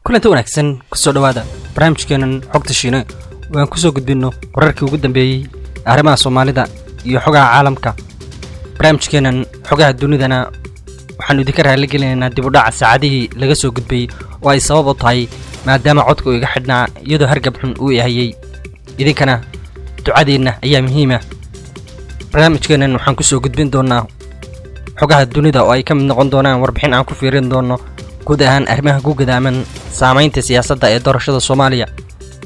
kulanti wanaagsan kusoo dhawaada barnaamijkeenan xogta Shiine waan kusoo gudbino wararkii ugu dambeeyay arrimaha Soomaalida iyo xogaha caalamka. barnaamijkeenan xogaha dunidana waxaan idinka raali gelinaynaa dib u dhaca saacadihii laga soo gudbay oo ay sabab u tahay maadaama codku iga xidhnaa iyadoo hargab xun uu yahay idinkana ducadeena ayaa muhiim ah. barnaamijkeenan waxaan kusoo gudbin doonaa xogaha dunida oo ay ka mid noqon doonaan warbixin aan ku fiirin doono guud ahaan arrimaha ku gadaaman saamaynta siyaasadda ee doorashada Soomaaliya,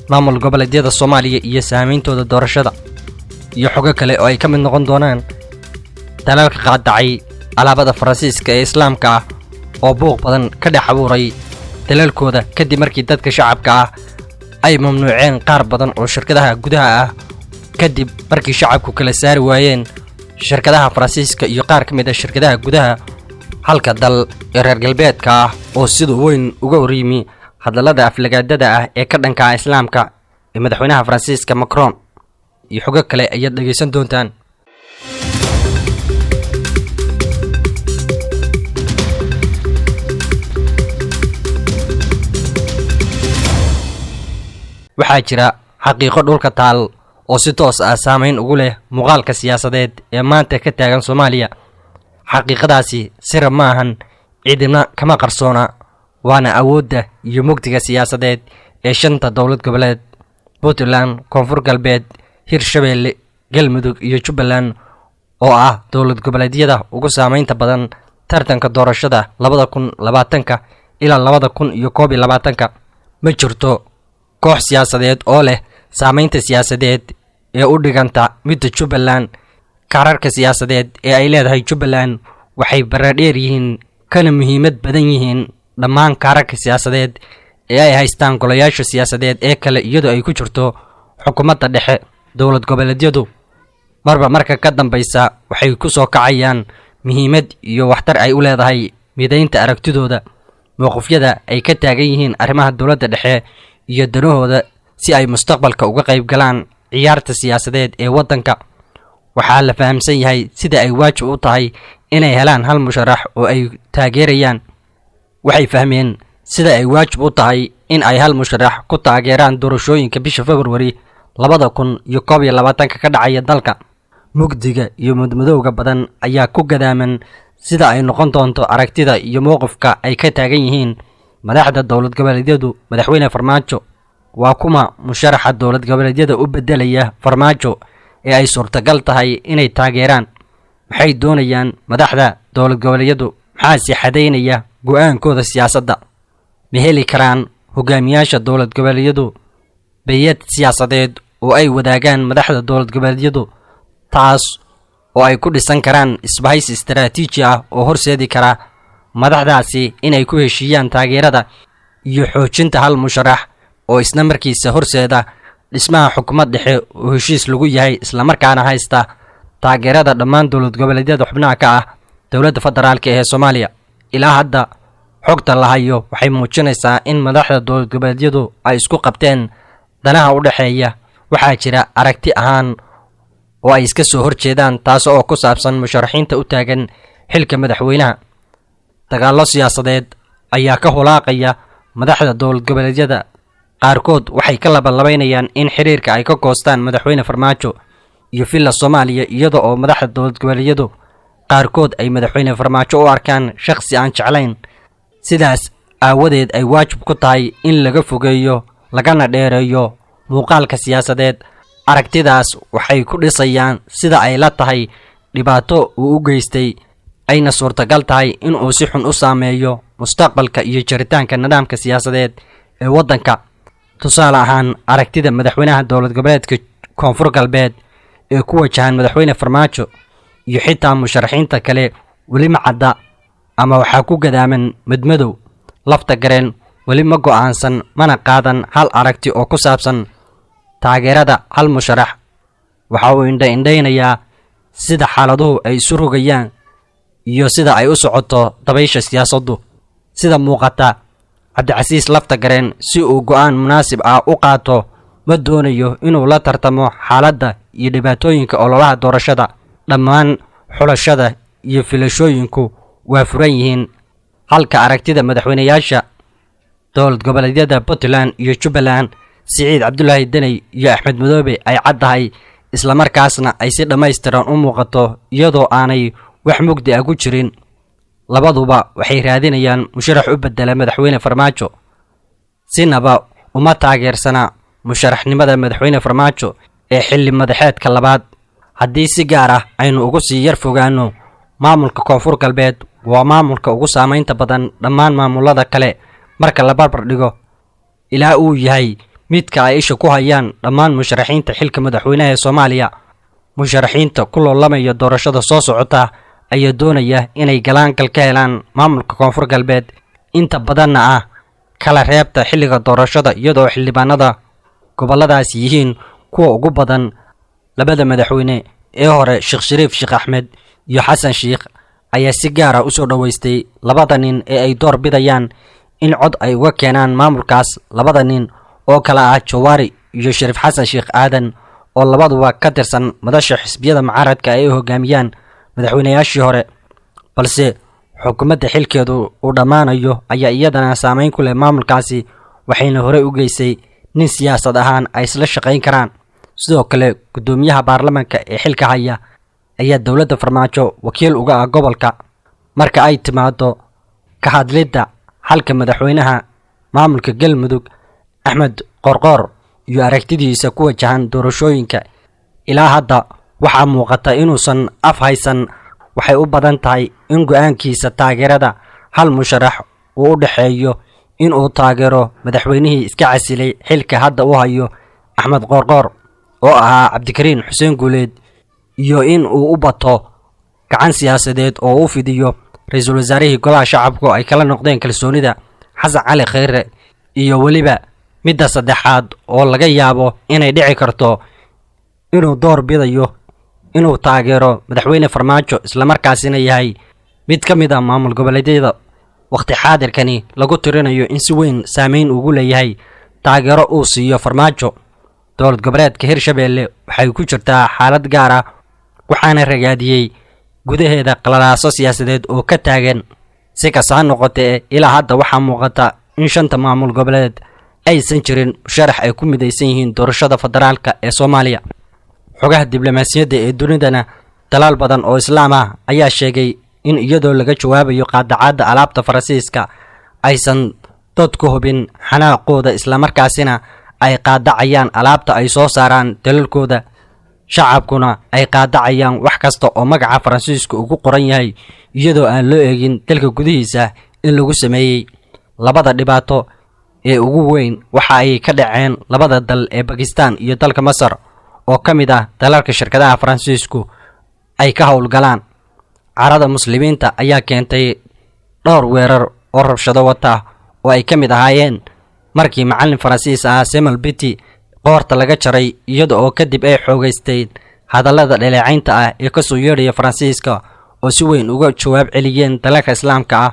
maamul goboleedyada Soomaaliya iyo saameyntooda doorashada, iyo xogo kale oo ay ka mid noqon doonaan dalalka qaadacay alaabada Faransiiska ee Islaamka ah oo buuq badan ka dhex abuuray dalalkooda kadib markii dadka shacabka ah ay mamnuuceen qaar badan oo shirkadaha gudaha ah kadib markii shacabku kala saari waayeen shirkadaha Faransiiska iyo qaar ka mid ah shirkadaha gudaha halka dal reer galbeedka ah oo sidoo weyn uga wariyay hadallada aflagaadada ah ee ka dhanka ah Islaamka ee madaxweynaha Faransiiska Macron iyo xogo kale ayaad dhageysan doontaan. waxaa jira xaqiiqo dhulka taal oo si toos ah saameyn ugu leh muuqaalka siyaasadeed ee maanta ka taagan Soomaaliya. xaqiiqadaasi sir ma ahan, cidina kama qarsoona, waana awoodda iyo mugdiga siyaasadeed ee shanta dowlad goboleed Puntland, Koonfur Galbeed, Hirshabelle, Galmudug iyo Jubbaland oo ah dowlad goboleedyada ugu saameynta badan tartanka doorashada 2020 ilaa 2021. ma jirto koox siyaasadeed oo leh saamaynta siyaasadeed ee u dhiganta midda Jubbaland. kaararka siyaasadeed ee ay leedahay Jubbaland waxay baradheer yihiin kana muhiimad badan yihiin dhammaan kaararka siyaasadeed ee ay haystaan golayaasha siyaasadeed ee kale iyadoo ay ku jirto xukuumadda dhexe. dowlad goboleedyadu marka ka dambaysa waxay ku soo kacayaan muhiimad iyo waxtar ay u leedahay mideynta aragtidooda, mowqifyada ay ka taagan yihiin arrimaha dowladda dhexe iyo danahooda si ay mustaqbalka uga qayb galaan ciyaarta siyaasadeed ee waddanka. waxaa la fahamsan yahay sida ay waajib u tahay inay helaan hal musharax oo ay taageerayaan. waxay fahmeen sida ay waajib u tahay in ay hal musharax ku taageeraan doorashooyinka bisha February 2021 ka dhacaya dalka. mugdiga iyo mudmadowga badan ayaa ku gadaaman sida ay noqon doonto aragtida iyo mowqifka ay ka taagan yihiin madaxda dowlad goboleedyadu. madaxweyne Farmaajo waa kuma musharaxa dowlad goboleedyada u bedelaya Farmaajo ee ay suurtagal tahay inay taageeraan. maxay doonayaan madaxda dowlad goboleedyadu? maxaa si xadeynaya go'aankooda siyaasadda? ma heli karaan hogaamiyaasha dowlad goboleedyadu bay'ad siyaasadeed oo ay wadaagaan madaxda dowlad goboleedyadu, taas oo ay ku dhisan karaan isbahaysi istaraatiiji ah oo horseedi kara madaxdaasi inay ku heshiiyaan taageerada iyo xoojinta hal musharax oo isna markiisa horseeda dhismaha xukuumad dhexe oo heshiis lagu yahay isla markaana haysta taageerada dhammaan dowlad goboleedyada xubnaha ka ah dowladda federaalka ee Soomaaliya. ilaa hadda xogta la hayo waxay muujinaysaa in madaxda dowlad goboleedyadu ay isku qabteen danaha u dhaxeeya. waxaa jira aragti ahaan oo ay iska soo horjeedaan taas oo ku saabsan musharaxiinta u taagan xilka madaxweynaha. dagaallo siyaasadeed ayaa ka hulaaqaya madaxda dowlad goboleedyada. qaarkood waxay ka labanlabaynayaan in xiriirka ay ka goostaan madaxweyne Farmaajo iyo Villa Soomaaliya iyada oo madaxda dowlad goboleedyadu qaarkood ay madaxweyne Farmaajo u arkaan shakhsi aan jeclayn. sidaas aawadeed ay waajib ku tahay in laga fogeeyo lagana dheereeyo muuqaalka siyaasadeed. aragtidaas waxay ku dhisayaan sida ay la tahay dhibaato uu u geystay ayna suurtagal tahay in uu si xun u saameeyo mustaqbalka iyo jiritaanka nidaamka siyaasadeed ee waddanka. tusaale ahaan aragtida madaxweynaha dowlad goboleedka Koonfur Galbeed ee ku wajahan madaxweyne Farmaajo iyo xitaa musharaxiinta kale weli ma cadda ama waxaa ku gadaaman madmadow. lafta gareen weli ma go'aansan mana qaadan hal aragti oo ku saabsan taageerada hal musharax. waxa uu indhaynayaa sida xaaladuhu ay isu rogayaan iyo sida ay u socoto dabaysha siyaasaddu. sida muuqata Cabdicasiis lafta gareen si uu go'aan munaasib ah u qaato ma doonayo inuu la tartamo xaaladda iyo dhibaatooyinka ololaha doorashada. dhammaan xulashada iyo filashooyinku waa furan yihiin halka aragtida madaxweynayaasha dowlad goboleedyada Puntland iyo Jubbaland Siciid Cabdullaahi Deni iyo Axmed Madoobe ay caddahay isla markaasna ay si dhammaystiran u muuqato iyadoo aanay wax mugdi ah ku jirin. labaduba waxay raadinayaan musharax u bedela madaxweyne Farmaajo. sinaba uma taageersana musharaxnimada madaxweyne Farmaajo ee xilli madaxeedka labaad. haddii si gaar ah aynu ugu sii yar fogaano, maamulka Koonfur Galbeed waa maamulka ugu saameynta badan dhammaan maamulada kale marka la barbar dhigo, ilaa uu yahay midka ay isha ku hayaan dhammaan musharaxiinta xilka madaxweynaha ee Soomaaliya. musharaxiinta ku loolamaya doorashada soo socota ayaa doonaya inay galaangal ka helaan maamulka Koonfur Galbeed, inta badanna ah kala reebta xilliga doorashada, iyadoo xildhibaanada goboladaas yihiin kuwa ugu badan. labada madaxweyne ee hore Sheekh Shariif Sheekh Axmed iyo Xasan Sheekh ayaa si gaar ah u soo dhaweystay labada nin ee ay door bidayaan in cod ay uga keenaan maamulkaas. labada nin oo kala ah Jawaari iyo Shariif Xasan Sheekh Aadan oo labaduba ka tirsan madasha xisbiyada mucaaradka ay hogaamiyaan madaxweynayaashii hore, balse xukuumadda xilkeedu uu dhammaanayo ayaa iyadana saameyn ku leh maamulkaasi, waxayna hore u geysay nin siyaasad ahaan ay isla shaqayn karaan. sidoo kale gudoomiyaha baarlamaanka ee xilka haya ayaa dowladda Farmaajo wakiil uga ah gobolka marka ay timaado ka hadlidda halka madaxweynaha maamulka Galmudug Axmed Qorqor iyo aragtidiisa ku wajahan doorashooyinka. ilaa hadda waxaa muuqata inuusan af haysan. waxay u badan tahay in go'aankiisa taageerada hal musharax uu u dhaxeeyo in uu taageero madaxweynihii iska casilay xilka hadda u hayo Axmed Qorqor oo ahaa Cabdikariin Xuseen Guuleed, iyo in uu u bato gacan siyaasadeed oo u fidiyo ra'iisul wasaarihii golaha shacabku ay kala noqdeen kalsoonida Xasan Cali Khayre, iyo weliba midda saddexaad oo laga yaabo inay dhici karto inuu door bidayo inuu taageero madaxweyne Farmaajo, isla markaasina yahay mid ka mid ah maamul goboleedyada waqti xaadirkani lagu tirinayo in si weyn saameyn ugu leeyahay taageero uu siiyo Farmaajo. dowlad goboleedka Hirshabelle waxay ku jirtaa xaalad gaar ah, waxaana ragaadiyay gudaheeda qalalaaso siyaasadeed oo ka taagan. si kasta noqotee, ilaa hadda waxaa muuqata in shanta maamul goboleed aysan jirin musharax ay ku midaysan yihiin doorashada federaalka ee Soomaaliya. xogaha diblomaasiyadda ee dunidana dalaal badan oo islaam ah ayaa sheegay in iyadoo laga jawaabayo qaadacada alaabta Faransiiska aysan dadku hubin xanaaqooda, isla markaasina ay qaadacayaan alaabta ay soo saaraan dalalkooda, shacabkuna ay qaadacayaan wax kasta oo magaca Faransiiska ugu qoran yahay, iyadoo aan loo eegin dalka gudihiisa in lagu sameeyay. labada dhibaato ee ugu weyn waxa ay ka dhaceen labada dal ee Pakistan iyo dalka Masar oo ka mid ah dalalka shirkadaha Faransiisku ay ka howlgalaan. carada muslimiinta ayaa keentay dhowr weerar oo rabshado wata oo ay ka mid ahaayeen markii macallin Faransiis ah Samuel Paty qoorta laga jaray, iyada oo kadib ay xoogaysteen hadallada dhaleecaynta ah ee ka soo yeedhaya Faransiiska oo si weyn uga jawaab celiyeen dalalka Islaamka ah.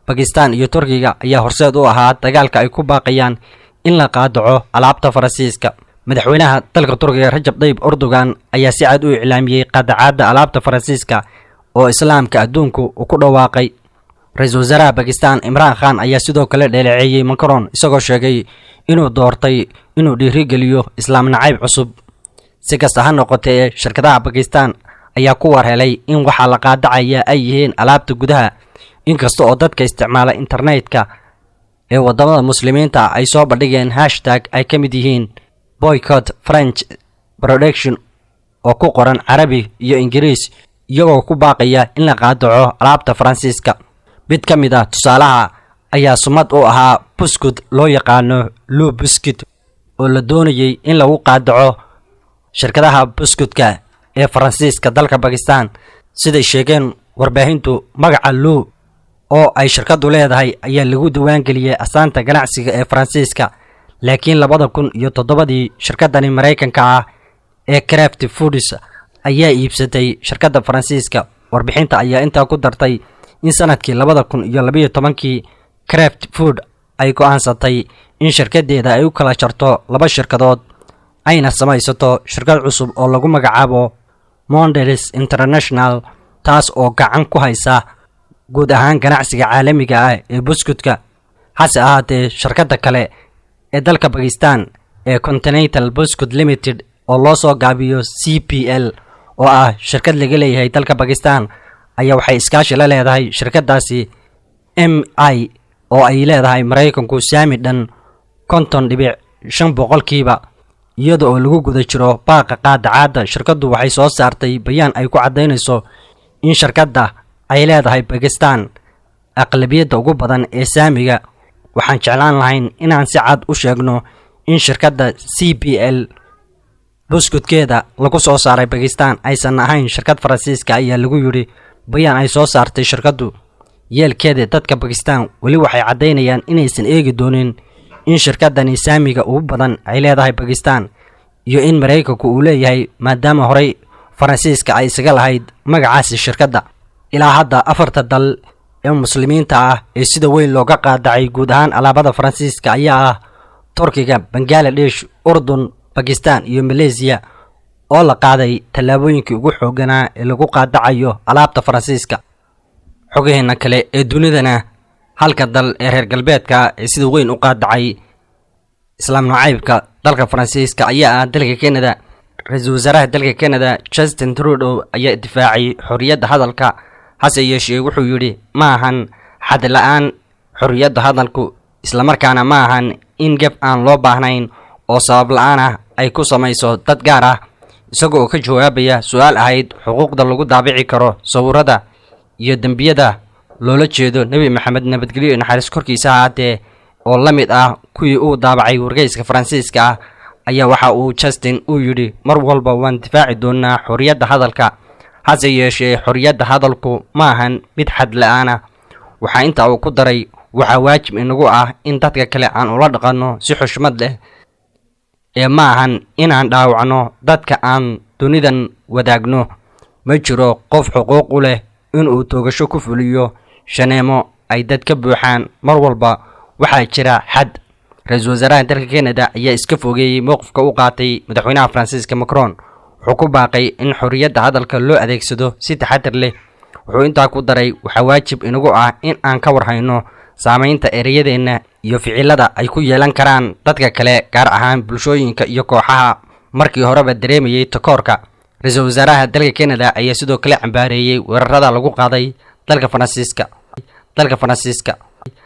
Pakistan iyo Turkiga ayaa horseed u ahaa dagaalka ay ku baaqayaan in la qaadaco alaabta Faransiiska. madaxweynaha dalka Turkiga Rajab Tayyip Erdogan ayaa si cad u iclaamiyay qaadacada alaabta Faransiiska oo Islaamka adduunku ku dhawaaqay. ra'iisul wasaaraha Pakistan Imran Khan ayaa sidoo kale dhaleeceeyay Macron, isagoo sheegay inuu doortay inuu dhiirigeliyo islaam nacayb cusub. si kasta ha noqotee, shirkadaha Pakistan ayaa ku warhelay in waxa la qaadacaya ay yihiin alaabta gudaha, inkasta oo dadka isticmaala internetka ee wadamada muslimiinta ay soo bandhigeen hashtag ay ka mid yihiin boycott French production oo ku qoran Carabi iyo Ingiriis, iyagoo ku baaqaya in la qaadaco alaabta Faransiiska. mid ka mid ah tusaalaha ayaa sumad u ahaa buskut loo yaqaano Lou Biscuit oo la doonayay in lagu qaadaco shirkadaha buskutka ee Faransiiska dalka Pakistan. siday sheegeen warbaahintu, magaca Lou oo ay shirkadu leedahay ayaa lagu diiwaan geliyay astaanta ganacsiga ee Faransiiska, laakiin 2007 shirkadani Mareykanka ah ee Kraft Foods ayaa iibsatay shirkadda Faransiiska. warbixinta ayaa intaa ku dartay in sanadkii 2012 Kraft Food ay go'aansatay in shirkadeeda ay u kala jarto laba shirkadood ayna samaysato shirkad cusub oo lagu magacaabo Mondelez International, taas oo gacan ku haysa guud ahaan ganacsiga caalamiga ah ee buskutka. hase ahaatee shirkadda kale ee dalka Pakistan ee Continental Biscuit Limited oo loo soo gaabiyo CPL oo ah shirkad laga leeyahay dalka Pakistan ayaa waxay iskaashi la leedahay shirkadaasi MI oo ay leedahay Mareykanku saami dhan 50.5% iyadoo lagu guda jiro baaqa qaadacaada. shirkadu waxay soo saartay bayaan ay ku cadeynayso in shirkadda ay leedahay Pakistan aqlabiyadda ugu badan ee saamiga. waxaan jeclaan lahayn inaan si cad u sheegno in shirkadda CPL buskudkeeda lagu soo saaray Pakistan aysan ahayn shirkad Faransiiska ayaa lagu yiri bayaan ay soo saartay shirkadu. yeelkeeda dadka Pakistan wali waxay cadeynayaan inaysan eegi doonin in shirkadani saamiga ugu badan ay leedahay Pakistan iyo in Mareykanku uu leeyahay maadaama horey Faransiiska ay isaga lahayd magacaasi shirkadda. ilaa hadda afarta dal ee muslimiinta ah ee sida weyn looga qaadacay guud ahaan alaabada Faransiiska ayaa ah Turkiga, Bangladesh, Urdun, Pakistan iyo Malaysia oo la qaaday tallaabooyinkii ugu xooganaa ee lagu qaadacayo alaabta Faransiiska. xogaheena kale ee dunidana halka dal ee reer galbeedka ee sida weyn u qaadacay islaam nacaybka dalka Faransiiska ayaa ah dalka Canada. ra'iisul wasaaraha dalka Canada Justin Trudeau ayaa difaacay xorriyadda hadalka, hase yeeshee wuxuu yiri ma ahan xad la'aan xorriyadda hadalku, isla markaana ma ahan in gaf aan loo baahnayn oo sabab la'aan ah ay ku samayso dad gaar ah, isagoo ka jawaabaya su'aal ahayd xuquuqda lagu daabici karo sawirada iyo dambiyada loola jeedo Nabi Maxamed nabadgelyo naxariis korkiisa ahaatee oo la mid ah kuwii uu daabacay wargeyska Faransiiska ah. ayaa waxa uu Justin uu yiri mar walba waan difaaci doonaa xorriyadda hadalka, hase yeeshee xorriyadda hadalku ma ahan mid xad la'aan ah. waxaa intaa uu ku daray waxaa waajib inagu ah in dadka kale aan ula dhaqanno si xushmad leh ee ma ahan inaan dhaawacno dadka aan dunidan wadaagno. ma jiro qof xuquuq u leh inuu toogasho ku fuliyo shaneemo ay dad ka buuxaan. mar walba waxaa jira xad. ra'iisul wasaaraha dalka Canada ayaa iska fogeeyay mowqifka uu qaatay madaxweynaha Faransiiska Macron. wuxuu ku baaqay in xorriyadda hadalka loo adeegsado si taxaddar leh. wuxuu intaa ku daray waxaa waajib inagu ah in aan ka warhayno saameynta erayadeena iyo ficilada ay ku yeelan karaan dadka kale, gaar ahaan bulshooyinka iyo kooxaha markii horeba dareemayay takoorka. ra'iisul wasaaraha dalka Canada ayaa sidoo kale cambaareeyay weerarada lagu qaaday dalka Faransiiska.